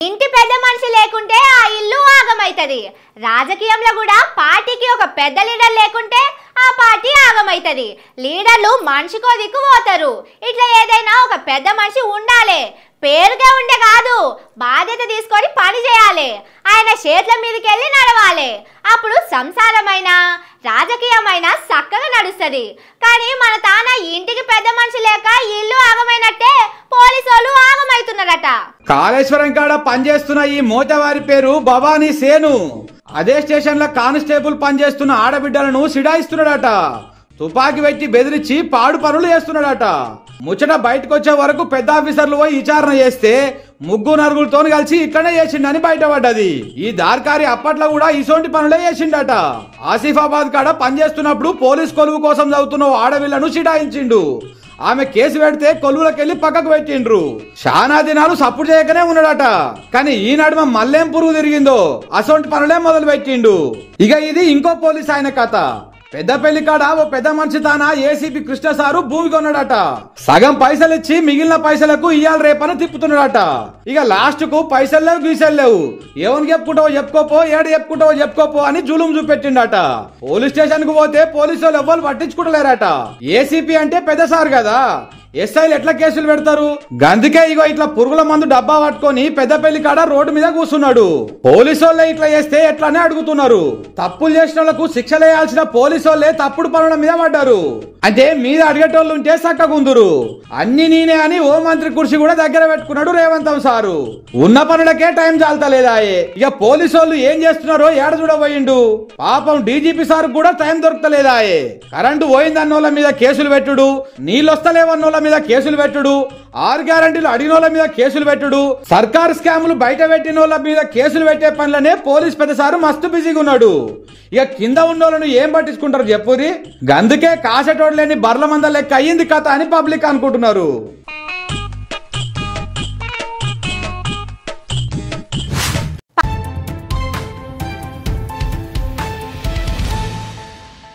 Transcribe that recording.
ఇంటి పెద్ద మనిషి లేకుంటే ఆ ఇల్లు ఆగమైతది. రాజకీయంలో కూడా పార్టీకి ఒక పెద్ద లీడర్ లేకుంటే ఆ పార్టీ ఆగమైతది. లీడర్లు మనిషికో దిక్కు పోతారు. ఇట్లా ఏదైనా ఒక పెద్ద మనిషి ఉండాలి. పేరుగా ఉండే కాదు, బాధ్యత తీసుకొని పని చేయాలి. ఆయన చేతుల మీదకి వెళ్ళి నడవాలి. అప్పుడు సంసారమైన రాజకీయమైన చక్కగా నడుస్తుంది. కానీ మన తాన ఇంటికి పెద్ద మనిషి లేక ఇల్లు ఆగమైనట్టే పోలీసు వాళ్ళు ఆగమైతున్నారట. కాళేశ్వరం కాడ పనిచేస్తున్న ఈ మోతవారి పేరు భవానీ సేను. అదే స్టేషన్ లో కానిస్టేబుల్ పనిచేస్తున్న ఆడబిడ్డలను సిడాయిస్తున్నాడట. తుపాకీ పెట్టి బెదిరించి పాడు పనులు చేస్తున్నాడట. ముచ్చట బయటకు వచ్చే వరకు పెద్ద ఆఫీసర్లు పోయి విచారణ చేస్తే ముగ్గురు నరుగులతో కలిసి ఇట్లనే చేసిండని బయటపడ్డది. ఈ దార్కారి అప్పట్లో కూడా ఇసోంటి పనులే చేసిండట. ఆసిఫాబాద్ కాడ పనిచేస్తున్నప్పుడు పోలీస్ కొలువు కోసం చదువుతున్న ఆడవిళ్లను సిడాయించిండు. ఆమె కేసు పెడితే కొలువులకెళ్లి పక్కకు పెట్టిండ్రు. చాలా దినాలు సపోర్ట్ చేయకనే ఉన్నాడట. కానీ ఈ నడుమ మళ్ళేం పురుగు తిరిగిందో అసొంటి పనులే మొదలు పెట్టిండు. ఇక ఇది ఇంకో పోలీస్ ఆయన కథ. పెద్దపల్లి కాడ ఓ పెద్ద మనిషి తాన ఏసీపీ కృష్ణ సారు భూమి కొన్నాడట. సగం పైసలు ఇచ్చి మిగిలిన పైసలకు ఇయ్యాల రేపని తిప్పుతున్నాడట. ఇక లాస్ట్ కు పైసలు లేవు గీసలు లేవు. ఏమని చెప్పుకుంటావో చెప్పుకోపో, ఏడు చెప్పుకుంటావో చెప్పుకోపో అని జులుం చూపెట్టిండట. పోలీస్ స్టేషన్ కు పోతే పోలీసు వాళ్ళు ఎవ్వరు పట్టించుకుంటలేరట. ఏసీపీ అంటే పెద్ద సార్ కదా, ఎస్ఐలు ఎట్లా కేసులు పెడతారు? గందుకే ఇగో ఇట్లా పురుగుల మందు డబ్బా పట్టుకొని పెద్దపల్లి కాడ రోడ్డు మీద కూర్చున్నాడు. పోలీసు వాళ్ళే ఇట్లా చేస్తే ఎట్లానే అడుగుతున్నారు. తప్పులు చేసిన వాళ్ళకు శిక్షలేయాల్సిన పోలీసు వాళ్ళే తప్పుడు పనుల మీద పడ్డారు. అంటే మీద అడిగేటోళ్ళు ఉంటే చక్కగుందురు. అన్ని నేనే అని ఓ మంత్రి కుర్చీ కూడా దగ్గర పెట్టుకున్నాడు రేవంతం సారు. ఉన్న పనులకే టైం చాలతలేదాయే. ఇక పోలీసు వాళ్ళు ఏం చేస్తున్నారో ఏడ చూడబోయిండు. పాపం డీజీపీ సార్ కూడా టైం దొరకలేదాయే. కరెంటు పోయిందన్నోళ్ళ మీద కేసులు పెట్టుడు, నీళ్ళు వస్తలేవన్నోళ్ళ మీద కేసులు పెట్టుడు, 6 గ్యారంటీలు అడిగినోళ్ళ మీద కేసులు పెట్టుడు, సర్కారు స్కాములు బయట పెట్టినోళ్ళ మీద కేసులు పెట్టే పనులనే పోలీస్ పెద్దసారు మస్తు బిజీగా ఉన్నాడు. ఇక కింద ఉన్నోళ్ళను ఏం పట్టించుకుంటారు చెప్పురి. గందుకే కాసటోడు లేని బర్ల మంద లెక్క అయ్యింది కథ అని పబ్లిక్ అనుకుంటున్నారు.